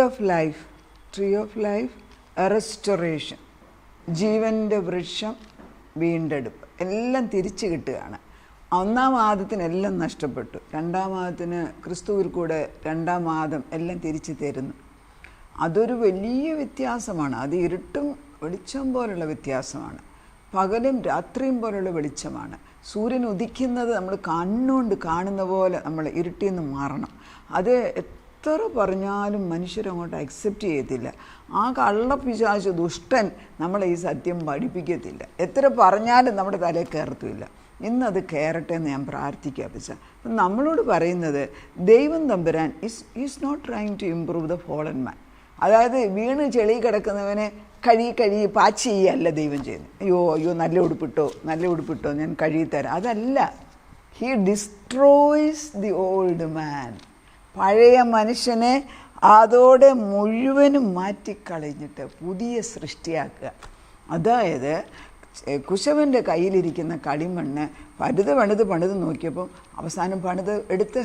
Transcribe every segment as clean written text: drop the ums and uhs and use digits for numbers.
Tree of life restoration, ജീവൻ്റെ വൃക്ഷം, വീണ്ടെടുപ്പ്, എല്ലാം തിരിച്ചു കിട്ടുകയാണ്. ഒന്നാം ആദത്തിന് എല്ലാം നഷ്ടപ്പെട്ടു, രണ്ടാം ആദത്തിന് ക്രിസ്തുവിൽ കൂടെ രണ്ടാം ആദം എല്ലാം തിരിച്ചു തരുന്നു. അതൊരു വലിയ വ്യത്യാസമാണ്. അത് ഇരുട്ടും വെളിച്ചം പോലുള്ള വ്യത്യാസമാണ്. പകലും രാത്രിയും പോലുള്ള വെളിച്ചമാണ്. സൂര്യൻ ഉദിക്കുന്നത് നമ്മൾ കണ്ണുകൊണ്ട് കാണുന്ന പോലെ നമ്മൾ ഇരുട്ടിൽ നിന്ന് മാറണം. അത് എത്ര പറഞ്ഞാലും മനുഷ്യരങ്ങോട്ട് അക്സെപ്റ്റ് ചെയ്യത്തില്ല. ആ കള്ളപ്പിശാച് ദുഷ്ടൻ നമ്മളെ ഈ സത്യം പഠിപ്പിക്കത്തില്ല. എത്ര പറഞ്ഞാലും നമ്മുടെ തലയിൽ കയറത്തുമില്ല. ഇന്നത് കയറട്ടെ എന്ന് ഞാൻ പ്രാർത്ഥിക്കുക. പക്ഷേ നമ്മളോട് പറയുന്നത് ദൈവം തമ്പുരാൻ is not trying to improve the fallen man. അതായത് വീണ് ചെളി കിടക്കുന്നവനെ കഴുകി പാച്ച് ചെയ്യല്ല ദൈവം ചെയ്യുന്നത്. അയ്യോ നല്ല ഉടുപ്പിട്ടോ ഞാൻ കഴുകിത്തരാം, അതല്ല. He destroys the old man. പഴയ മനുഷ്യനെ അതോടെ മുഴുവനും മാറ്റിക്കളഞ്ഞിട്ട് പുതിയ സൃഷ്ടിയാക്കുക. അതായത് കുശവൻ്റെ കയ്യിലിരിക്കുന്ന കളിമണ്ണ് പണിത് നോക്കിയപ്പോൾ അവസാനം എടുത്ത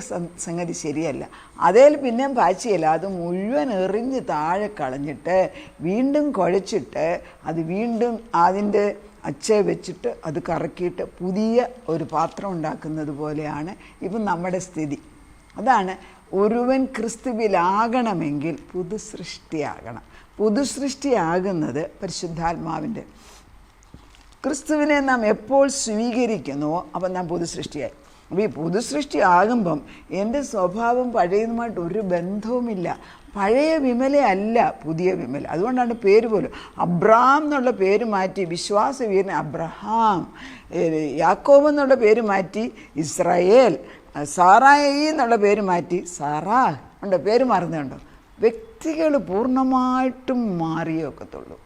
സംഗതി ശരിയല്ല. അതേൽ പിന്നെയും പാച്ചിയല്ല, അത് മുഴുവൻ എറിഞ്ഞ് താഴെ കളഞ്ഞിട്ട് വീണ്ടും കുഴച്ചിട്ട് അത് വീണ്ടും അതിൻ്റെ അച്ചയെ വെച്ചിട്ട് അത് കറക്കിയിട്ട് പുതിയ ഒരു പാത്രം ഉണ്ടാക്കുന്നത് പോലെയാണ് ഇപ്പം നമ്മുടെ സ്ഥിതി. അതാണ് ഒരുവൻ ക്രിസ്തുവിലാകണമെങ്കിൽ പുതുസൃഷ്ടിയാകുന്നത് പരിശുദ്ധാത്മാവിൻ്റെ. ക്രിസ്തുവിനെ നാം എപ്പോൾ സ്വീകരിക്കുന്നുവോ അപ്പം നാം പുതുസൃഷ്ടിയായി. അപ്പോൾ ഈ പുതുസൃഷ്ടി ആകുമ്പം എൻ്റെ സ്വഭാവം പഴയതുമായിട്ട് ഒരു ബന്ധവുമില്ല. പഴയ വിമലയല്ല പുതിയ വിമല. അതുകൊണ്ടാണ് പേര് പോലും അബ്രാം എന്നുള്ള പേര് മാറ്റി വിശ്വാസവീരൻ അബ്രഹാം, യാക്കോബ് എന്നുള്ള പേര് മാറ്റി ഇസ്രായേൽ, സാറായി എന്നുള്ള പേര് മാറ്റി സാറാ ഉണ്ടോ, പേര് മാറുന്നുണ്ടോ? വ്യക്തികൾ പൂർണ്ണമായിട്ടും മാറിയൊക്കത്തുള്ളൂ.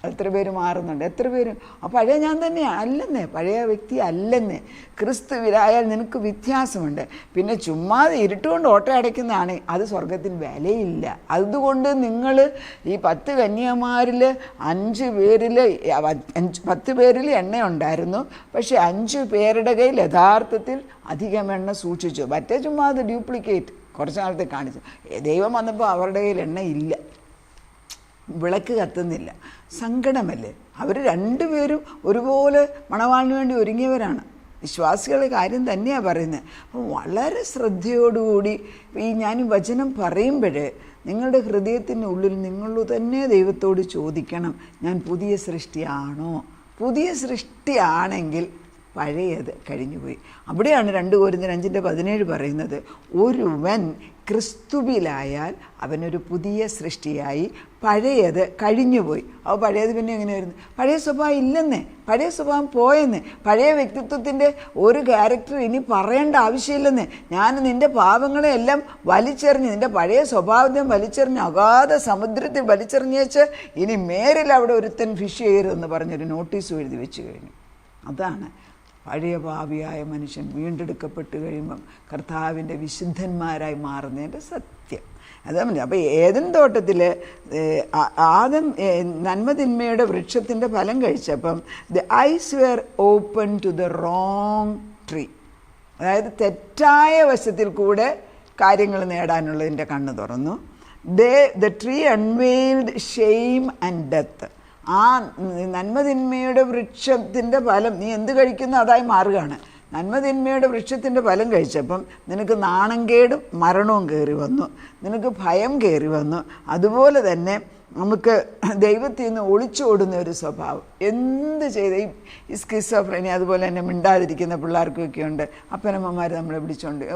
എത്ര പേര് മാറുന്നുണ്ട്? എത്ര പേര് പഴയ ഞാൻ തന്നെയാണ് അല്ലെന്നേ, പഴയ വ്യക്തി അല്ലെന്നേ. ക്രിസ്തുവിലായാൽ നിനക്ക് വ്യത്യാസമുണ്ട്. പിന്നെ ചുമ്മാതെ ഇരുട്ടുകൊണ്ട് ഓട്ട അടയ്ക്കുന്നതാണ്, അത് സ്വർഗത്തിൽ വിലയില്ല. അതുകൊണ്ട് നിങ്ങൾ ഈ 10 കന്യകമാരിൽ 5 പേരിൽ 10 പേരിൽ എണ്ണ ഉണ്ടായിരുന്നു. പക്ഷേ 5 പേരുടെ കയ്യിൽ യഥാർത്ഥത്തിൽ അധികം എണ്ണ സൂക്ഷിച്ചു. മറ്റേ ചുമ്മാ അത് ഡ്യൂപ്ലിക്കേറ്റ് കുറച്ച് നാളത്തെ കാണിച്ചു. ദൈവം വന്നപ്പോൾ അവരുടെ കയ്യിൽ എണ്ണ ഇല്ല, വിളക്ക് കത്തുന്നില്ല. സങ്കടമല്ലേ? അവർ 2 പേരും ഒരുപോലെ മണവാളിന് വേണ്ടി ഒരുങ്ങിയവരാണ്. വിശ്വാസികളുടെ കാര്യം തന്നെയാണ് പറയുന്നത്. അപ്പം വളരെ ശ്രദ്ധയോടുകൂടി ഈ ഞാൻ വചനം പറയുമ്പോഴേ നിങ്ങളുടെ ഹൃദയത്തിൻ്റെ ഉള്ളിൽ നിങ്ങൾ തന്നെ ദൈവത്തോട് ചോദിക്കണം, ഞാൻ പുതിയ സൃഷ്ടിയാണോ? പുതിയ സൃഷ്ടിയാണെങ്കിൽ പഴയത് കഴിഞ്ഞുപോയി. അവിടെയാണ് 2 കൊരിന്ത്യർ 5:17 പറയുന്നത്, ഒരുവൻ ക്രിസ്തുവിലായാൽ അവനൊരു പുതിയ സൃഷ്ടിയായി, പഴയത് കഴിഞ്ഞുപോയി. അപ്പോൾ പഴയത് പിന്നെ എങ്ങനെയായിരുന്നു? പഴയ സ്വഭാവം ഇല്ലെന്നേ, പഴയ സ്വഭാവം പോയെന്നേ, പഴയ വ്യക്തിത്വത്തിൻ്റെ ഒരു ക്യാരക്ടർ ഇനി പറയേണ്ട ആവശ്യമില്ലെന്നേ. ഞാൻ നിൻ്റെ പാപങ്ങളെ എല്ലാം വലിച്ചെറിഞ്ഞ്, നിൻ്റെ പഴയ സ്വഭാവത്തെ വലിച്ചെറിഞ്ഞ് അഗാധ സമുദ്രത്തിൽ വലിച്ചെറിഞ്ഞേച്ച് ഇനി മേരിൽ അവിടെ ഒരുത്തൻ ഫിഷ് ചെയ്യരുതെന്ന് പറഞ്ഞൊരു നോട്ടീസ് എഴുതി വെച്ച് കഴിഞ്ഞു. അതാണ് പഴയ പാപിയായ മനുഷ്യൻ വീണ്ടെടുക്കപ്പെട്ട് കഴിയുമ്പം കർത്താവിൻ്റെ വിശുദ്ധന്മാരായി മാറുന്നതിൻ്റെ സത്യം. അതാണ്. അപ്പോൾ ഏദൻ തോട്ടത്തിൽ ആദം നന്മതിന്മയുടെ വൃക്ഷത്തിൻ്റെ ഫലം കഴിച്ചപ്പം the eyes were open to the wrong tree. അതായത് തെറ്റായ വശത്തിൽ കൂടെ കാര്യങ്ങൾ നേടാനുള്ളതിൻ്റെ കണ്ണ് തുറന്നു. The tree unveiled shame and death. ആ നന്മതിന്മയുടെ വൃക്ഷത്തിൻ്റെ ഫലം നീ എന്ത് കഴിക്കുന്നു അതായി മാറുകയാണ്. നന്മതിന്മയുടെ വൃക്ഷത്തിൻ്റെ ഫലം കഴിച്ചപ്പം നിനക്ക് നാണംകേടും മരണവും കയറി വന്നു, നിനക്ക് ഭയം കയറി വന്നു. അതുപോലെ തന്നെ നമുക്ക് ദൈവത്തിൽ നിന്ന് ഒളിച്ചോടുന്ന ഒരു സ്വഭാവം. എന്ത് ചെയ്ത് ഈ സ്കിസോഫ്രനി, അതുപോലെ തന്നെ മിണ്ടാതിരിക്കുന്ന പിള്ളേർക്കൊക്കെ ഉണ്ട്. അപ്പനമ്മമാർ നമ്മളെ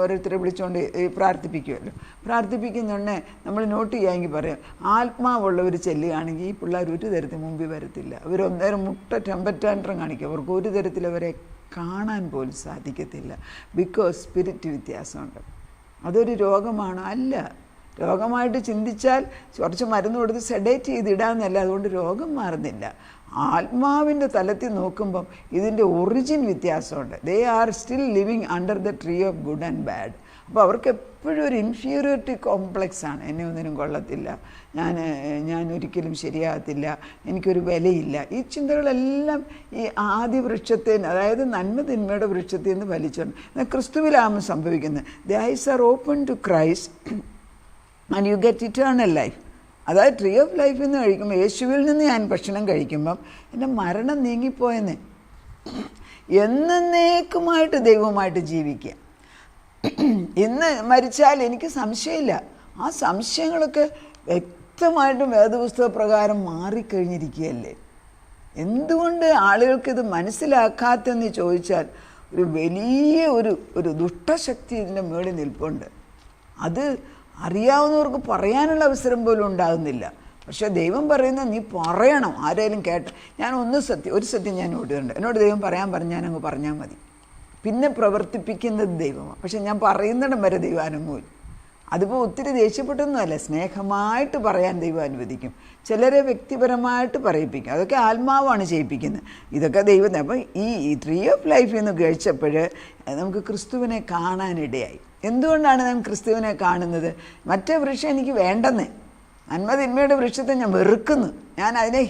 ഓരോരുത്തരെ വിളിച്ചുകൊണ്ട് പ്രാർത്ഥിപ്പിക്കുമല്ലോ. പ്രാർത്ഥിപ്പിക്കുന്നുണ്ടേ നമ്മൾ നോട്ട് ചെയ്യാമെങ്കിൽ പറയാം, ആത്മാവുള്ളവർ ചെല്ലുകയാണെങ്കിൽ ഈ പിള്ളേർ ഒരു തരത്തിൽ മുമ്പിൽ വരത്തില്ല. അവർ ഒന്നേരം ടെമ്പറ്റാൻട്രം കാണിക്കും. അവർക്ക് ഒരു തരത്തിൽ അവരെ കാണാൻ പോലും സാധിക്കത്തില്ല. ബിക്കോസ് സ്പിരിറ്റ് വ്യത്യാസമുണ്ട്. അതൊരു രോഗമാണോ? അല്ല. രോഗമായിട്ട് ചിന്തിച്ചാൽ കുറച്ച് മരുന്ന് കൊടുത്ത് സെഡേറ്റ് ചെയ്തിടാമെന്നല്ല, അതുകൊണ്ട് രോഗം മാറുന്നില്ല. ആത്മാവിൻ്റെ തലത്തിൽ നോക്കുമ്പം ഇതിൻ്റെ ഒറിജിൻ വ്യത്യാസമുണ്ട്. They are still living under the tree of good and bad. അപ്പോൾ അവർക്ക് എപ്പോഴും ഒരു ഇൻഫീരിയോറിറ്റി കോംപ്ലക്സാണ്. എന്നെ ഒന്നിനും കൊള്ളത്തില്ല, ഞാൻ ഒരിക്കലും ശരിയാകത്തില്ല, എനിക്കൊരു വിലയില്ല. ഈ ചിന്തകളെല്ലാം ഈ ആദ്യ വൃക്ഷത്തിൽ, അതായത് നന്മതിന്മയുടെ വൃക്ഷത്തിൽ നിന്ന് വലിച്ചുകൊണ്ട് എന്നാൽ ക്രിസ്തുവിലാകുമ്പോൾ സംഭവിക്കുന്നത്, the eyes are open to Christ and you get eternal life. അതായത് ട്രീ ഓഫ് ലൈഫിൽ നിന്ന് കഴിക്കുമ്പോൾ, യേശുവിൽ നിന്ന് ഞാൻ ഭക്ഷണം കഴിക്കുമ്പം എൻ്റെ മരണം നീങ്ങിപ്പോയെന്ന്. എന്നേക്കുമായിട്ട് ദൈവമായിട്ട് ജീവിക്കുക. ഇന്ന് മരിച്ചാൽ എനിക്ക് സംശയമില്ല. ആ സംശയങ്ങളൊക്കെ വ്യക്തമായിട്ടും വേദപുസ്തക പ്രകാരം മാറിക്കഴിഞ്ഞിരിക്കുകയല്ലേ. എന്തുകൊണ്ട് ആളുകൾക്കിത് മനസ്സിലാക്കാത്തെന്ന് ചോദിച്ചാൽ, ഒരു വലിയ ഒരു ദുഷ്ടശക്തി ഇതിൻ്റെ മുകളിൽ നിൽപ്പുണ്ട്. അത് അറിയാവുന്നവർക്ക് പറയാനുള്ള അവസരം പോലും ഉണ്ടാകുന്നില്ല. പക്ഷേ ദൈവം പറയുന്നത് നീ പറയണം. ആരെങ്കിലും കേട്ട് ഞാൻ ഒരു സത്യം ഞാൻ ഓടുന്നുണ്ട്. എന്നോട് ദൈവം പറയാൻ പറഞ്ഞ് ഞാനങ്ങ് പറഞ്ഞാൽ മതി. പിന്നെ പ്രവർത്തിപ്പിക്കുന്നത് ദൈവമാണ്. പക്ഷെ ഞാൻ പറയുന്നിടം വരെ ദൈവം അനുഭവിക്കും. അതിപ്പോൾ ഒത്തിരി ദേഷ്യപ്പെട്ടൊന്നുമല്ല, സ്നേഹമായിട്ട് പറയാൻ ദൈവം അനുവദിക്കും. ചിലരെ വ്യക്തിപരമായിട്ട് പറയിപ്പിക്കും. അതൊക്കെ ആത്മാവാണ് ചെയ്യിപ്പിക്കുന്നത്. ഇതൊക്കെ ദൈവം. അപ്പം ഈ ട്രീ ഓഫ് ലൈഫിൽ നിന്ന് കഴിച്ചപ്പോൾ നമുക്ക് ക്രിസ്തുവിനെ കാണാനിടയായി. എന്തുകൊണ്ടാണ് ഞാൻ ക്രിസ്തുവിനെ കാണുന്നത്? മറ്റേ വൃക്ഷം എനിക്ക് വേണ്ടെന്ന്. നന്മ തിന്മയുടെ വൃക്ഷത്തെ ഞാൻ വെറുക്കുന്നു. ഞാൻ അതിനെ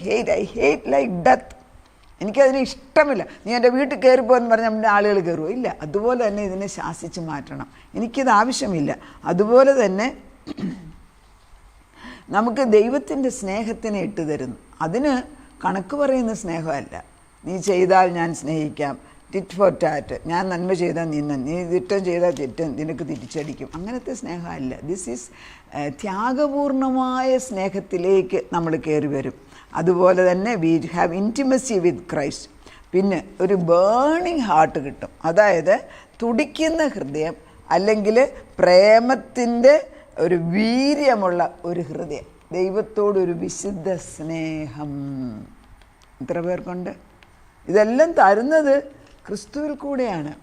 ഐ ഹേറ്റ് ലൈക്ക് ഡെത്ത്. എനിക്കതിനെ ഇഷ്ടമില്ല. നീ എൻ്റെ വീട്ടിൽ കയറിപ്പോയെന്ന് പറഞ്ഞാൽ നമ്മുടെ ആളുകൾ കയറുമോ? ഇല്ല. അതുപോലെ തന്നെ ഇതിനെ ശാസിച്ച് മാറ്റണം. എനിക്കിത് ആവശ്യമില്ല. അതുപോലെ തന്നെ നമുക്ക് ദൈവത്തിൻ്റെ സ്നേഹത്തിനെ ഇട്ട് തരുന്നു. അതിന് കണക്ക് പറയുന്ന സ്നേഹമല്ല. നീ ചെയ്താൽ ഞാൻ സ്നേഹിക്കാം, ടിറ്റ് ഫോർ ടാറ്റ്. ഞാൻ നന്മ ചെയ്താൽ നീ തിറ്റം ചെയ്താൽ തെറ്റും നിനക്ക് തിരിച്ചടിക്കും. അങ്ങനത്തെ സ്നേഹമല്ല. ദിസ് ഈസ് ത്യാഗപൂർണമായ സ്നേഹത്തിലേക്ക് നമ്മൾ കയറി വരും. അതുപോലെ തന്നെ we have intimacy with Christ. പിന്നെ ഒരു ബേണിങ് ഹാർട്ട് കിട്ടും. അതായത് തുടിക്കുന്ന ഹൃദയം, അല്ലെങ്കിൽ പ്രേമത്തിൻ്റെ ഒരു വീര്യമുള്ള ഒരു ഹൃദയം, ദൈവത്തോടൊരു വിശുദ്ധ സ്നേഹം. എത്ര പേർക്കുണ്ട്? ഇതെല്ലാം തരുന്നത് ക്രിസ്തുവിൽ കൂടെയാണ്.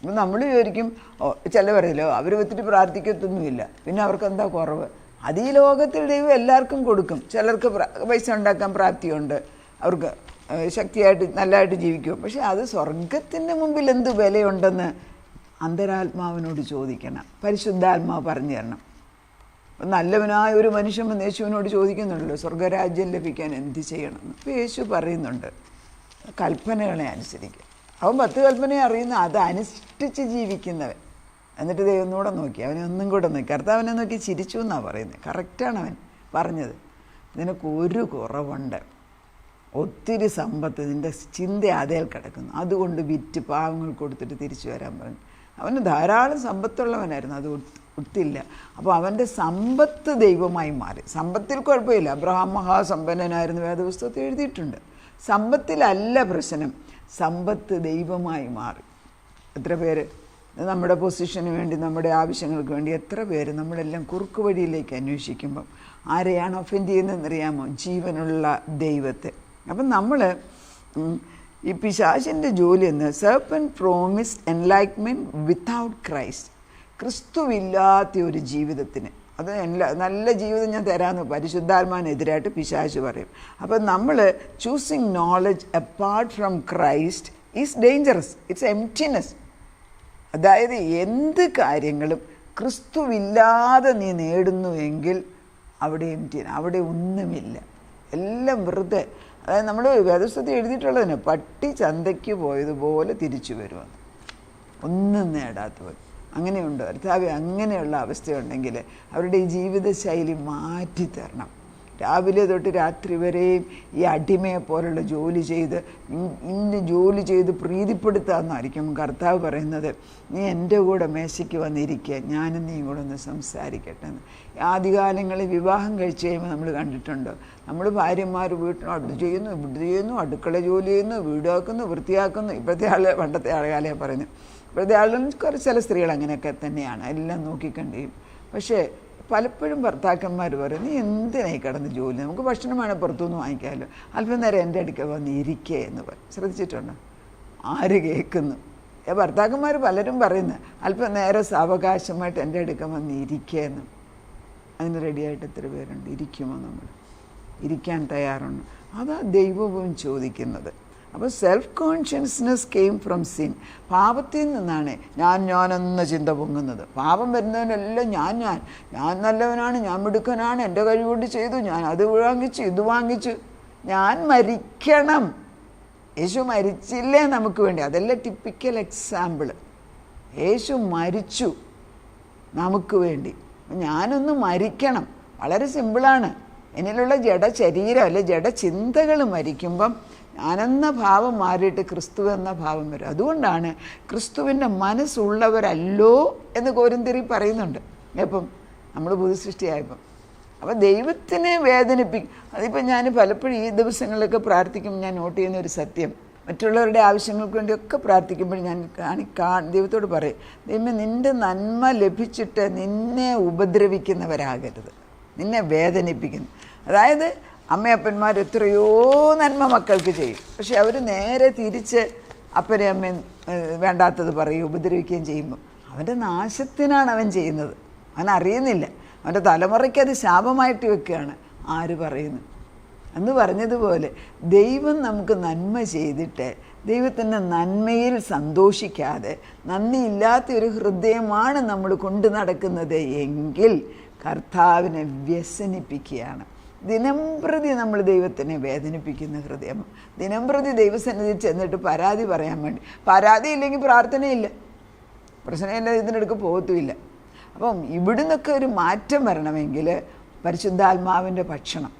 അപ്പം നമ്മൾ വിചാരിക്കും, ചില പറയല്ലോ അവർ ഒത്തിരി പ്രാർത്ഥിക്കത്തൊന്നുമില്ല, പിന്നെ അവർക്ക് എന്താ കുറവ്? അത് ഈ ലോകത്തിൽ ദൈവം എല്ലാവർക്കും കൊടുക്കും. ചിലർക്ക് പൈസ ഉണ്ടാക്കാൻ പ്രാപ്തിയുണ്ട്, അവർക്ക് ശക്തിയായിട്ട് നല്ലതായിട്ട് ജീവിക്കും. പക്ഷെ അത് സ്വർഗത്തിൻ്റെ മുമ്പിൽ എന്ത് വിലയുണ്ടെന്ന് അന്തരാത്മാവിനോട് ചോദിക്കണം. പരിശുദ്ധാത്മാവ് പറഞ്ഞു തരണം. നല്ലവനായ ഒരു മനുഷ്യൻ യേശുവിനോട് ചോദിക്കുന്നുണ്ടല്ലോ, സ്വർഗരാജ്യം ലഭിക്കാൻ എന്ത് ചെയ്യണമെന്ന്. അപ്പോൾ യേശു പറയുന്നുണ്ട്, കൽപ്പനകളെ അനുസരിക്കുക. അവൻ 10 കൽപ്പനയെ അറിയുന്ന, അത് അനുഷ്ഠിച്ച് ജീവിക്കുന്നവൻ. എന്നിട്ട് ദൈവം ഒന്നുകൂടെ നോക്കി, അവനെ ഒന്നും കൂടെ നോക്കി, കർത്താവിനെ നോക്കി ചിരിച്ചു എന്നാണ് പറയുന്നത്. കറക്റ്റാണ് അവൻ പറഞ്ഞത്. നിനക്കൊരു കുറവുണ്ട്, ഒത്തിരി സമ്പത്ത്, നിൻ്റെ ചിന്ത അതേൽ കിടക്കുന്നു, അതുകൊണ്ട് വിറ്റ് പാവങ്ങൾ കൊടുത്തിട്ട് തിരിച്ചു വരാൻ പറഞ്ഞു. അവന് ധാരാളം സമ്പത്തുള്ളവനായിരുന്നു, അത് ഒത്തില്ല. അപ്പോൾ അവൻ്റെ സമ്പത്ത് ദൈവമായി മാറി. സമ്പത്തിൽ കുഴപ്പമില്ല, അബ്രഹാം മഹാസമ്പന്നനായിരുന്നു, വേദപുസ്തകത്തിൽ എഴുതിയിട്ടുണ്ട്. സമ്പത്തിലല്ല പ്രശ്നം, സമ്പത്ത് ദൈവമായി മാറി. എത്ര പേര് നമ്മുടെ പൊസിഷന് വേണ്ടി, നമ്മുടെ ആവശ്യങ്ങൾക്ക് വേണ്ടി എത്ര പേര് നമ്മളെല്ലാം കുറുക്ക് വഴിയിലേക്ക് അന്വേഷിക്കുമ്പം ആരെയാണ് ഒഫൻഡ് ചെയ്യുന്നതെന്നറിയാമോ? ജീവനുള്ള ദൈവത്തെ. അപ്പം നമ്മൾ ഈ പിശാചിൻ്റെ ജോലി എന്ന് serpent promised enlightenment without Christ. ക്രിസ്തുവില്ലാത്ത ഒരു ജീവിതത്തിന്, അത് നല്ല ജീവിതം ഞാൻ തരാമെന്ന് പരിശുദ്ധാത്മാവിനെതിരായിട്ട് പിശാച് പറയും. അപ്പം നമ്മൾ choosing knowledge apart from Christ is dangerous. It's emptiness. അതായത് എന്ത് കാര്യങ്ങളും ക്രിസ്തുവില്ലാതെ നീ നേടുന്നു എങ്കിൽ അവിടെ എംപ്റ്റി, അവിടെ ഒന്നുമില്ല, എല്ലാം വെറുതെ. അതായത് നമ്മൾ വേദപുസ്തകത്തിൽ എഴുതിയിട്ടുള്ളതിന് പട്ടി ചന്തയ്ക്ക് പോയതുപോലെ തിരിച്ചു വരുമെന്ന്, ഒന്നും നേടാത്തവർ. അങ്ങനെയുണ്ട് കർത്താവേ. അങ്ങനെയുള്ള അവസ്ഥയുണ്ടെങ്കിൽ അവരുടെ ഈ ജീവിതശൈലി മാറ്റിത്തരണം. രാവിലെ തൊട്ട് രാത്രി വരെയും ഈ അടിമയെ പോലുള്ള ജോലി ചെയ്ത് ഇന്ന് ജോലി ചെയ്ത് പ്രീതിപ്പെടുത്താമെന്നായിരിക്കും കർത്താവ് പറയുന്നത്. നീ എൻ്റെ കൂടെ മേശയ്ക്ക് വന്നിരിക്കുക, ഞാനും നീ കൂടെ ഒന്ന് സംസാരിക്കട്ടെ എന്ന്. ആദ്യകാലങ്ങളിൽ വിവാഹം കഴിച്ച് കഴിയുമ്പോൾ നമ്മൾ കണ്ടിട്ടുണ്ട്, നമ്മൾ ഭാര്യമാർ വീട്ടിനോട് ചെയ്യുന്നു, ഇവിടെ ചെയ്യുന്നു, അടുക്കള ജോലി ചെയ്യുന്നു, വീടാക്കുന്നു, വൃത്തിയാക്കുന്നു. ഇപ്പോഴത്തെ പണ്ടത്തെ ആളുകാലേ പറയുന്നു. ഇപ്പോഴത്തെ ആളുകൾ ചില സ്ത്രീകൾ അങ്ങനെയൊക്കെ തന്നെയാണ്, എല്ലാം നോക്കിക്കണ്ടിയും. പക്ഷേ പലപ്പോഴും ഭർത്താക്കന്മാർ പറയും, നീ എന്തിനായി കിടന്ന് ജോലി, നമുക്ക് ഭക്ഷണം വേണേൽ പുറത്തുനിന്ന് വാങ്ങിക്കാമല്ലോ, അല്പം നേരം എൻ്റെ അടുക്ക വന്ന് ഇരിക്കുക എന്ന് പറയും. ശ്രദ്ധിച്ചിട്ടുണ്ടോ? ആര് കേൾക്കുന്നു? ഭർത്താക്കന്മാർ പലരും പറയുന്നത് അല്പം നേരം സാവകാശമായിട്ട് എൻ്റെ അടുക്ക വന്ന് ഇരിക്കുക എന്ന്. അതിന് റെഡിയായിട്ട് എത്ര പേരുണ്ട്? ഇരിക്കുമോ? നമ്മൾ ഇരിക്കാൻ തയ്യാറുണ്ട്? അതാ ദൈവവും ചോദിക്കുന്നത്. അപ്പോൾ self consciousness came from sin. പാപത്തിൽ നിന്നാണ് ഞാനെന്ന ചിന്ത പൊങ്ങുന്നത്. പാപം വരുന്നതിനെല്ലാം ഞാൻ നല്ലവനാണ്, ഞാൻ മിടുക്കനാണ്, എൻ്റെ കഴിവുകൊണ്ട് ചെയ്തു, ഞാൻ അത് വാങ്ങിച്ചു, ഇത് വാങ്ങിച്ചു. ഞാൻ മരിക്കണം. യേശു മരിച്ചില്ലേ നമുക്ക് വേണ്ടി? അതല്ല ടിപ്പിക്കൽ എക്സാമ്പിൾ. യേശു മരിച്ചു നമുക്ക് വേണ്ടി. ഞാനൊന്ന് മരിക്കണം. വളരെ സിമ്പിളാണ്. എന്നിലുള്ള ജഡശരീരം അല്ലെ ജഡചിന്തകൾ മരിക്കുമ്പം ഞാനെന്ന ഭാവം മാറിയിട്ട് ക്രിസ്തു എന്ന ഭാവം വരും. അതുകൊണ്ടാണ് ക്രിസ്തുവിൻ്റെ മനസ്സുള്ളവരല്ലോ എന്ന് കോരിന്ത്യരിൽ പറയുന്നുണ്ട്. എപ്പം നമ്മൾ പുതുസൃഷ്ടിയായപ്പം. അപ്പം ദൈവത്തിനെ വേദനിപ്പിക്കും. അതിപ്പോൾ ഞാൻ പലപ്പോഴും ഈ ദിവസങ്ങളിലൊക്കെ പ്രാർത്ഥിക്കുമ്പോൾ ഞാൻ നോട്ട് ചെയ്യുന്ന ഒരു സത്യം, മറ്റുള്ളവരുടെ ആവശ്യങ്ങൾക്ക് വേണ്ടിയൊക്കെ പ്രാർത്ഥിക്കുമ്പോൾ ഞാൻ ദൈവത്തോട് പറയും, ദൈവമേ നിൻ്റെ നന്മ ലഭിച്ചിട്ട് നിന്നെ ഉപദ്രവിക്കുന്നവരാകരുത്, നിന്നെ വേദനിപ്പിക്കുന്നു. അതായത് അമ്മയപ്പന്മാർ എത്രയോ നന്മ മക്കൾക്ക് ചെയ്യും, പക്ഷെ അവർ നേരെ തിരിച്ച് അപ്പനെ അമ്മയും വേണ്ടാത്തത് പറയും, ഉപദ്രവിക്കുകയും ചെയ്യുമ്പോൾ അവൻ്റെ നാശത്തിനാണ് അവൻ ചെയ്യുന്നത്. അവൻ അറിയുന്നില്ല, അവൻ്റെ തലമുറയ്ക്ക് അത് ശാപമായിട്ട് വെക്കുകയാണ്. ആര് പറയുന്നു? എന്ന് പറഞ്ഞതുപോലെ ദൈവം നമുക്ക് നന്മ ചെയ്തിട്ട് ദൈവത്തിൻ്റെ നന്മയിൽ സന്തോഷിക്കാതെ നന്ദിയില്ലാത്തൊരു ഹൃദയമാണ് നമ്മൾ കൊണ്ടു നടക്കുന്നത് എങ്കിൽ കർത്താവിനെ വ്യസനിപ്പിക്കുകയാണ്. ദിനംപ്രതി നമ്മൾ ദൈവത്തിനെ വേദനിപ്പിക്കുന്ന ഹൃദയം. ദിനംപ്രതി ദൈവസന്നിധിയിൽ ചെന്നിട്ട് പരാതി പറയാൻ വേണ്ടി, പരാതി ഇല്ലെങ്കിൽ പ്രാർത്ഥനയില്ല, പ്രശ്നമില്ല, ഇതിനടുക്ക് പോകത്തുമില്ല. അപ്പം ഇവിടുന്നൊക്കെ ഒരു മാറ്റം വരണമെങ്കിൽ പരിശുദ്ധാത്മാവിൻ്റെ ഭക്ഷണം,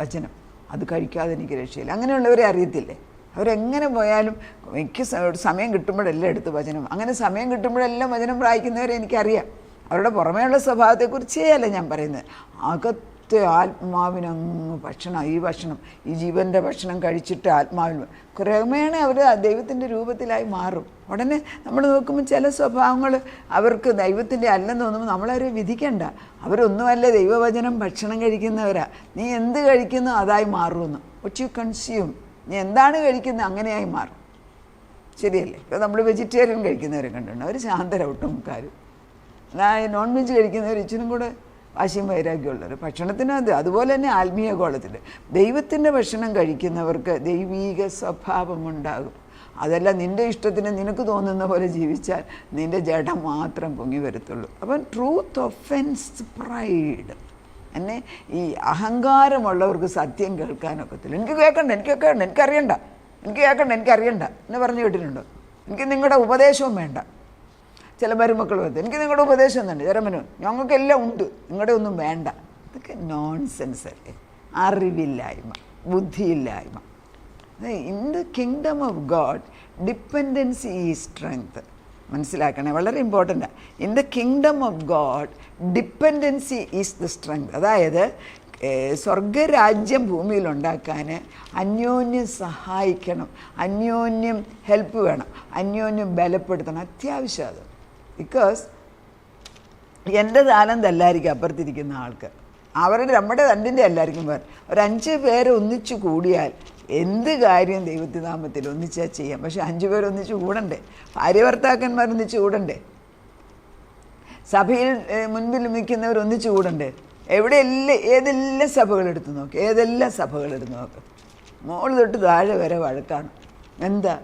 വചനം, അത് കഴിക്കാതെ എനിക്ക് രക്ഷയില്ല. അങ്ങനെയുള്ളവരെ അറിയത്തില്ലേ? അവരെങ്ങനെ പോയാലും എനിക്ക് സമയം കിട്ടുമ്പോഴെല്ലാം എടുത്ത് വചനം, അങ്ങനെ സമയം കിട്ടുമ്പോഴെല്ലാം വചനം വായിക്കുന്നവരെ എനിക്കറിയാം. അവരുടെ പുറമേയുള്ള സ്വഭാവത്തെക്കുറിച്ചേ അല്ല ഞാൻ പറയുന്നത്. അകത്തെ ആത്മാവിനങ്ങ് ഭക്ഷണം, ഈ ഭക്ഷണം, ഈ ജീവൻ്റെ ഭക്ഷണം കഴിച്ചിട്ട് ആത്മാവിൽ ക്രമേണ അവർ ദൈവത്തിൻ്റെ രൂപത്തിലായി മാറും. ഉടനെ നമ്മൾ നോക്കുമ്പോൾ ചില സ്വഭാവങ്ങൾ അവർക്ക് ദൈവത്തിൻ്റെ അല്ലെന്ന് തോന്നുമ്പോൾ നമ്മളവരെ വിധിക്കണ്ട. അവരൊന്നുമല്ല ദൈവവചനം ഭക്ഷണം കഴിക്കുന്നവരാ. നീ എന്ത് കഴിക്കുന്നോ അതായി മാറുമെന്ന്. വാട്ട് യു കൺസ്യൂം, നീ എന്താണ് കഴിക്കുന്നത് അങ്ങനെയായി മാറും. ശരിയല്ലേ? ഇപ്പോൾ നമ്മൾ വെജിറ്റേറിയൻ കഴിക്കുന്നവരെ കണ്ടിട്ടുണ്ട്, അവർ ശാന്തര ഒട്ടുമുക്കാരും. നോൺ വെജ് കഴിക്കുന്നവർ ഇച്ചിനും കൂടെ വാശിയും വൈരാഗ്യമുള്ളവർ. ഭക്ഷണത്തിനകത്ത് അതുപോലെ തന്നെ ആത്മീയ ഗോളത്തിൽ ദൈവത്തിൻ്റെ ഭക്ഷണം കഴിക്കുന്നവർക്ക് ദൈവീക സ്വഭാവമുണ്ടാകും. അതല്ല നിൻ്റെ ഇഷ്ടത്തിന് നിനക്ക് തോന്നുന്ന പോലെ ജീവിച്ചാൽ നിൻ്റെ ജഡം മാത്രം പൊങ്ങി വരത്തുള്ളൂ. അപ്പം ട്രൂത്ത് ഒഫെൻസ് പ്രൈഡ്. എന്നെ ഈ അഹങ്കാരമുള്ളവർക്ക് സത്യം കേൾക്കാനൊക്കത്തില്ല. എനിക്ക് കേൾക്കണ്ട, എനിക്കറിയണ്ട എന്ന് പറഞ്ഞു കേട്ടിട്ടുണ്ടോ? എനിക്ക് നിങ്ങളുടെ ഉപദേശവും വേണ്ട. ചില മരുമക്കൾ വന്ന് എനിക്ക് നിങ്ങളുടെ ഉപദേശം തന്നെ ജരമനു, ഞങ്ങൾക്കെല്ലാം ഉണ്ട്, നിങ്ങളുടെ ഒന്നും വേണ്ട. ഇതൊക്കെ നോൺസെൻസ് അല്ലേ? അറിവില്ലായ്മ, ബുദ്ധിയില്ലായ്മ. In the kingdom of God dependency is strength. മനസ്സിലാക്കണേ, വളരെ ഇമ്പോർട്ടൻ്റാണ്. In the kingdom of God dependency is the strength. അതായത് സ്വർഗരാജ്യം ഭൂമിയിലുണ്ടാക്കാൻ അന്യോന്യം സഹായിക്കണം, അന്യോന്യം ഹെൽപ്പ് വേണം, അന്യോന്യം ബലപ്പെടുത്തണം, അത്യാവശ്യം അത്. ബിക്കോസ് എൻ്റെ താലന്ത് അല്ലായിരിക്കും അപ്പുറത്തിരിക്കുന്ന ആൾക്ക്, അവരുടെ നമ്മുടെ തണ്ടിൻ്റെ അല്ലായിരിക്കും വേറെ. ഒരു 5 പേര് ഒന്നിച്ചു കൂടിയാൽ എന്ത് കാര്യം ദൈവത്തിനാമത്തിൽ ഒന്നിച്ചാൽ ചെയ്യാം. പക്ഷെ 5 പേർ ഒന്നിച്ച് കൂടണ്ടേ? ഭാര്യ ഭർത്താക്കന്മാർ ഒന്നിച്ച് കൂടണ്ടേ? സഭയിൽ മുൻപിൽ നിൽക്കുന്നവർ ഒന്നിച്ച് കൂടണ്ടേ? ഏതെല്ലാം സഭകളെടുത്ത് നോക്ക്, മോൾ തൊട്ട് താഴെ വരെ വഴക്കാണ്. എന്താ?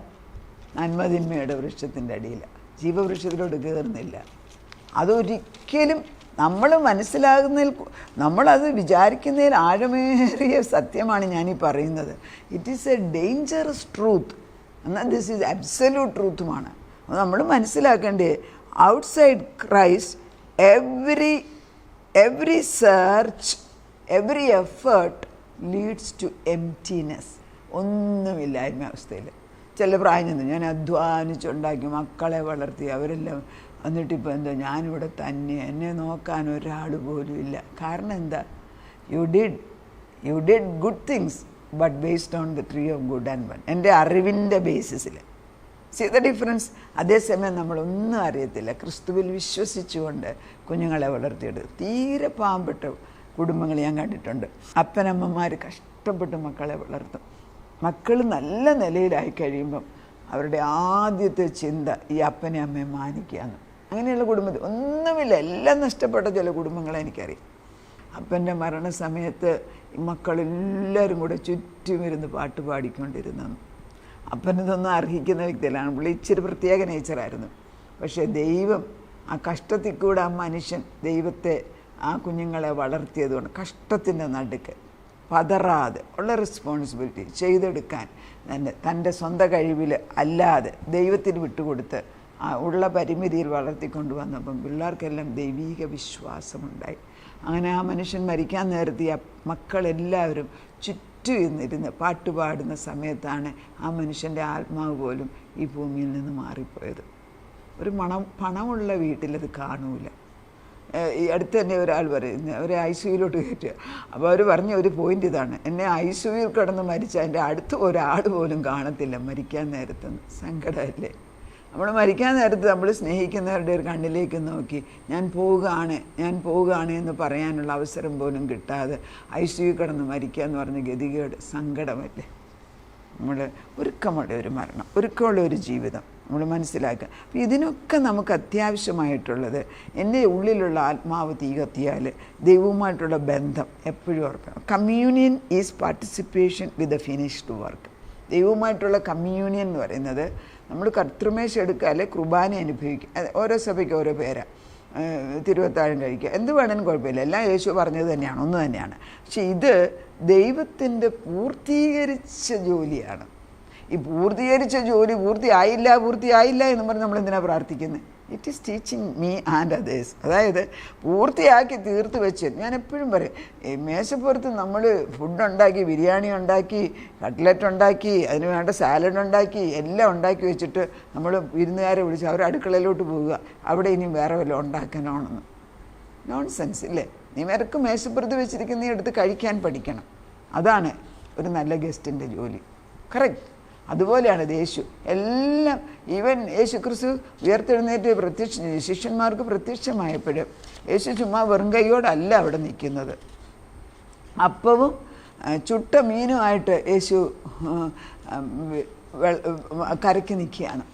നന്മതിന്മയുടെ വൃക്ഷത്തിൻ്റെ അടിയിലാണ്, ജീവവൃക്ഷത്തിലോട്ട് കയറുന്നില്ല. അതൊരിക്കലും നമ്മൾ മനസ്സിലാകുന്നതിൽ, നമ്മളത് വിചാരിക്കുന്നതിൽ ആഴമേറിയ സത്യമാണ് ഞാനീ പറയുന്നത്. It is A dangerous truth, എന്നാൽ ദിസ് ഈസ് അബ്സല്യൂട്ട് ട്രൂത്തുമാണ്. അത് നമ്മൾ മനസ്സിലാക്കേണ്ടത്. Outside Christ every search, every effort leads to emptiness. ഒന്നുമില്ലായ്മ അവസ്ഥയിൽ. ചില പ്രായം ചെന്ന് ഞാൻ അധ്വാനിച്ചുണ്ടാക്കി മക്കളെ വളർത്തി അവരെല്ലാം, എന്നിട്ടിപ്പോൾ എന്താ ഞാനിവിടെ തന്നെ, എന്നെ നോക്കാൻ ഒരാൾ പോലും ഇല്ല. കാരണം എന്താ? You did good things but based on the tree of good and bun. എൻ്റെ അറിവിൻ്റെ ബേസിസിൽ. See the difference. അതേസമയം നമ്മളൊന്നും അറിയത്തില്ല, ക്രിസ്തുവിൽ വിശ്വസിച്ചുകൊണ്ട് കുഞ്ഞുങ്ങളെ വളർത്തിയെടുത്ത് തീരെ പാവപ്പെട്ട കുടുംബങ്ങൾ ഞാൻ കണ്ടിട്ടുണ്ട്. അപ്പനമ്മമാർ കഷ്ടപ്പെട്ട് മക്കളെ വളർത്തും. മക്കൾ നല്ല നിലയിലായി കഴിയുമ്പം അവരുടെ ആദ്യത്തെ ചിന്ത ഈ അപ്പനെ അമ്മയെ മാനിക്കുകയാണ്. അങ്ങനെയുള്ള കുടുംബത്തിൽ ഒന്നുമില്ല, എല്ലാം നഷ്ടപ്പെട്ട ചില കുടുംബങ്ങളെ എനിക്കറിയാം. അപ്പൻ്റെ മരണസമയത്ത് ഈ മക്കളെല്ലാവരും കൂടെ ചുറ്റുമിരുന്ന് പാട്ട് പാടിക്കൊണ്ടിരുന്നു. അപ്പനിതൊന്നും അർഹിക്കുന്ന വ്യക്തികളാണ്. പുള്ളി ഇച്ചിരി പ്രത്യേക നേച്ചറായിരുന്നു. പക്ഷേ ദൈവം ആ കഷ്ടത്തിൽ കൂടെ ആ മനുഷ്യൻ ദൈവത്തെ ആ കുഞ്ഞുങ്ങളെ വളർത്തിയതുകൊണ്ട് കഷ്ടത്തിൻ്റെ നടുക്ക് പതറാതെ ഉള്ള റെസ്പോൺസിബിലിറ്റി ചെയ്തെടുക്കാൻ തൻ്റെ സ്വന്തം കഴിവിൽ അല്ലാതെ ദൈവത്തിന് വിട്ടുകൊടുത്ത് ഉള്ള പരിമിതിയിൽ വളർത്തിക്കൊണ്ട് വന്നപ്പം പിള്ളേർക്കെല്ലാം ദൈവീക വിശ്വാസമുണ്ടായി. അങ്ങനെ ആ മനുഷ്യൻ മരിക്കാൻ നേരത്തെ മക്കളെല്ലാവരും ചുറ്റും ഇരുന്ന് പാട്ടുപാടുന്ന സമയത്താണ് ആ മനുഷ്യൻ്റെ ആത്മാവ് പോലും ഈ ഭൂമിയിൽ നിന്ന് മാറിപ്പോയത്. ഒരു പണമുള്ള വീട്ടിലത് കാണൂല. ഈ അടുത്ത് തന്നെ ഒരാൾ പറയുന്നത് അവരെ ICUയിലോട്ട് കയറ്റുക. അപ്പോൾ അവർ പറഞ്ഞ ഒരു പോയിൻ്റ് ഇതാണ്, എന്നെ ICUയിൽ കിടന്ന് മരിച്ച എൻ്റെ അടുത്ത് ഒരാൾ പോലും കാണത്തില്ല മരിക്കാൻ നേരത്തെന്ന്. സങ്കടമല്ലേ? നമ്മൾ മരിക്കാൻ നേരത്ത് നമ്മൾ സ്നേഹിക്കുന്നവരുടെ ഒരു കണ്ണിലേക്ക് നോക്കി ഞാൻ പോവുകയാണ് എന്ന് പറയാനുള്ള അവസരം പോലും കിട്ടാതെ ICUയിൽ കിടന്ന് മരിക്കുക എന്ന് പറഞ്ഞ ഗതികേട് സങ്കടമല്ലേ? നമ്മൾ ഒരുക്കമുള്ള ഒരു മരണം, ഒരുക്കമുള്ള ഒരു ജീവിതം നമ്മൾ മനസ്സിലാക്കുക. അപ്പം ഇതിനൊക്കെ നമുക്ക് അത്യാവശ്യമായിട്ടുള്ളത് എൻ്റെ ഉള്ളിലുള്ള ആത്മാവ് തീ കത്തിയാൽ ദൈവവുമായിട്ടുള്ള ബന്ധം എപ്പോഴും ഓർക്കണം. Communion is participation with a finished work. ദൈവവുമായിട്ടുള്ള കമ്മ്യൂണിയൻ എന്ന് പറയുന്നത് നമ്മൾ കർത്തൃമേശ എടുക്കുക, അല്ലെ കുർബാന അനുഭവിക്കുക. ഓരോ സഭയ്ക്ക് ഓരോ പേരാണ്. തിരുവത്താഴം കഴിക്കുക, എന്ത് വേണമെങ്കിലും കുഴപ്പമില്ല, എല്ലാം യേശു പറഞ്ഞത് തന്നെയാണ്, ഒന്ന് തന്നെയാണ്. പക്ഷെ ഇത് ദൈവത്തിൻ്റെ പൂർത്തീകരിച്ച ജോലിയാണ്. ഈ പൂർത്തീകരിച്ച ജോലി പൂർത്തിയായില്ല എന്ന് പറഞ്ഞ് നമ്മളെന്തിനാണ് പ്രാർത്ഥിക്കുന്നത്? It is teaching me and others. അതായത് പൂർത്തിയാക്കി തീർത്ത് വെച്ച്, ഞാൻ എപ്പോഴും പറയും, ഈ മേശപ്പുറത്ത് നമ്മൾ ഫുഡ് ഉണ്ടാക്കി, ബിരിയാണി ഉണ്ടാക്കി, കട്ട്ലറ്റ് ഉണ്ടാക്കി, അതിന് വേണ്ട സാലഡ് ഉണ്ടാക്കി, എല്ലാം ഉണ്ടാക്കി വെച്ചിട്ട് നമ്മൾ വിരുന്നുകാരെ വിളിച്ച് അവർ അടുക്കളയിലോട്ട് പോവുക, അവിടെ ഇനി വേറെ വല്ലതും ഉണ്ടാക്കാനാണെന്ന്. നോൺസെൻസ് ഇല്ലേ? നീ നിനക്ക് മേശപ്പുറത്ത് വെച്ചിരിക്കുന്ന എടുത്ത് കഴിക്കാൻ പഠിക്കണം. അതാണ് ഒരു നല്ല ഗസ്റ്റിൻ്റെ ജോലി. കറക്റ്റ്. അതുപോലെയാണ് യേശു. എല്ലാം ഈവൻ യേശു ക്രിസ്തു ഉയർത്തെഴുന്നേറ്റ് ശിഷ്യന്മാർക്ക് പ്രത്യക്ഷമായപ്പോഴും യേശു ചുമ്മാ വെറും കൈയോടല്ല അവിടെ നിൽക്കുന്നത്. അപ്പവും ചുട്ട മീനുമായിട്ട് യേശു കരയ്ക്ക് നിൽക്കുകയാണ്.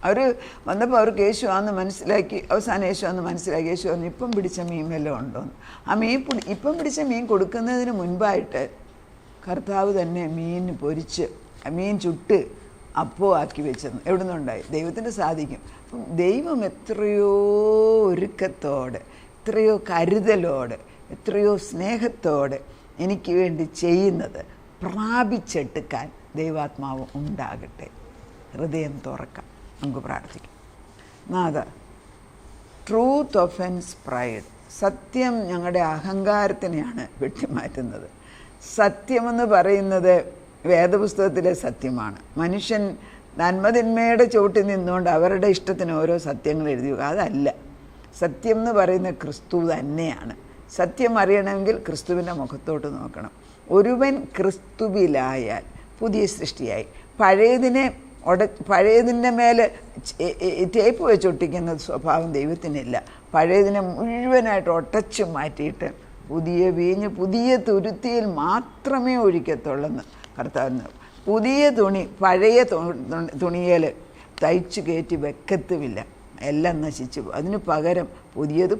അവർ വന്നപ്പോൾ അവർക്ക് യേശു ആണെന്ന് മനസ്സിലാക്കി. അവസാനം യേശു ആണെന്ന് മനസ്സിലാക്കി. യേശു വന്ന് ഇപ്പം പിടിച്ച മീൻ വല്ലതും ഉണ്ടോയെന്ന്. ആ ഇപ്പം പിടിച്ച മീൻ കൊടുക്കുന്നതിന് മുൻപായിട്ട് കർത്താവ് തന്നെ മീൻ പൊരിച്ച്, മീൻ ചുട്ട് അപ്പോൾ ആക്കി വെച്ചെന്ന്. എവിടെ നിന്നുണ്ടായി? ദൈവത്തിന് സാധിക്കും. അപ്പം ദൈവം എത്രയോ ഒരുക്കത്തോടെ, എത്രയോ കരുതലോടെ, എത്രയോ സ്നേഹത്തോടെ എനിക്ക് വേണ്ടി ചെയ്യുന്നത് പ്രാപിച്ചെടുക്കാൻ ദൈവാത്മാവ് ഉണ്ടാകട്ടെ. ഹൃദയം തുറക്കാം, നമുക്ക് പ്രാർത്ഥിക്കാം. നാഥ, ട്രൂത്ത് ഒഫൻസ് പ്രൈഡ്. സത്യം ഞങ്ങളുടെ അഹങ്കാരത്തിനെയാണ് വെട്ടിമാറ്റുന്നത്. സത്യമെന്ന് പറയുന്നത് വേദപുസ്തകത്തിലെ സത്യമാണ്. മനുഷ്യൻ നന്മതിന്മയുടെ ചുവട്ടിൽ നിന്നുകൊണ്ട് അവരുടെ ഇഷ്ടത്തിന് ഓരോ സത്യങ്ങൾ എഴുതി. അതല്ല. സത്യം എന്ന് പറയുന്ന ക്രിസ്തു തന്നെയാണ്. സത്യം അറിയണമെങ്കിൽ ക്രിസ്തുവിൻ്റെ മുഖത്തോട്ട് നോക്കണം. ഒരുവൻ ക്രിസ്തുവിലായാൽ പുതിയ സൃഷ്ടിയായി. പഴയതിൻ്റെ മേലെ ടേപ്പ് വെച്ചൊട്ടിക്കുന്ന സ്വഭാവം ദൈവത്തിനില്ല. പഴയതിനെ മുഴുവനായിട്ട് ഒട്ടച്ചു മാറ്റിയിട്ട് പുതിയ വീഞ്ഞ് പുതിയ തുരുത്തിയിൽ മാത്രമേ ഒഴിക്കത്തുള്ളെന്ന് കർത്താവിന്. പുതിയ തുണി പഴയ തുണിയിൽ തയ്ച്ചു കയറ്റി വെക്കത്തുമില്ല, എല്ലാം നശിച്ചു പോകും. അതിന് പകരം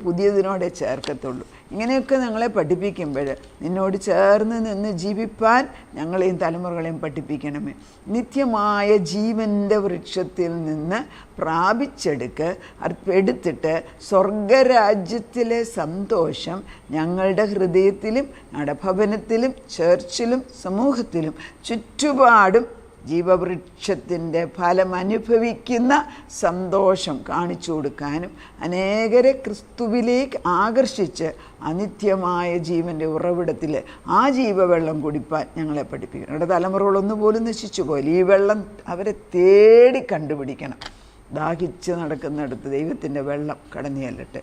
പുതിയതിനോടെ ചേർക്കത്തുള്ളൂ. ഇങ്ങനെയൊക്കെ ഞങ്ങളെ പഠിപ്പിക്കുമ്പോൾ നിന്നോട് ചേർന്ന് നിന്ന് ജീവിപ്പാൻ ഞങ്ങളെയും തലമുറകളെയും പഠിപ്പിക്കണമേ. നിത്യമായ ജീവൻ്റെ വൃക്ഷത്തിൽ നിന്ന് എടുത്തിട്ട് സ്വർഗരാജ്യത്തിലെ സന്തോഷം ഞങ്ങളുടെ ഹൃദയത്തിലും ഞങ്ങളുടെ ഭവനത്തിലും ചർച്ചിലും സമൂഹത്തിലും ചുറ്റുപാടും ജീവവൃക്ഷത്തിൻ്റെ ഫലം അനുഭവിക്കുന്ന സന്തോഷം കാണിച്ചു കൊടുക്കാനും അനേകരെ ക്രിസ്തുവിലേക്ക് ആകർഷിച്ച് അനിത്യമായ ജീവൻ്റെ ഉറവിടത്തിൽ ആ ജീവവെള്ളം കുടിപ്പാൻ ഞങ്ങളെ പഠിപ്പിക്കണം. ഞങ്ങളുടെ തലമുറകളൊന്നുപോലും നശിച്ചു പോയില്ല. ഈ വെള്ളം അവരെ തേടി കണ്ടുപിടിക്കണം. ദാഹിച്ച് നടക്കുന്നിടത്ത് ദൈവത്തിൻ്റെ വെള്ളം കടന്നു ചെല്ലട്ടെ.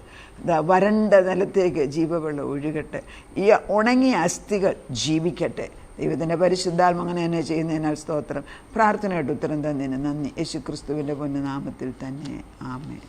വരണ്ട നിലത്തേക്ക് ജീവവെള്ളം ഒഴുകട്ടെ. ഈ ഉണങ്ങിയ അസ്ഥികൾ ജീവിക്കട്ടെ. ദൈവത്തിൻ്റെ പരിശുദ്ധാത്മ അങ്ങനെ തന്നെ ചെയ്യുന്നതിനാൽ സ്തോത്രം. പ്രാർത്ഥനയായിട്ട് ഉത്തരം തന്നതിന് നന്ദി. യേശു ക്രിസ്തുവിൻ്റെ പൊന്നുനാമത്തിൽ തന്നെ. ആമേൻ.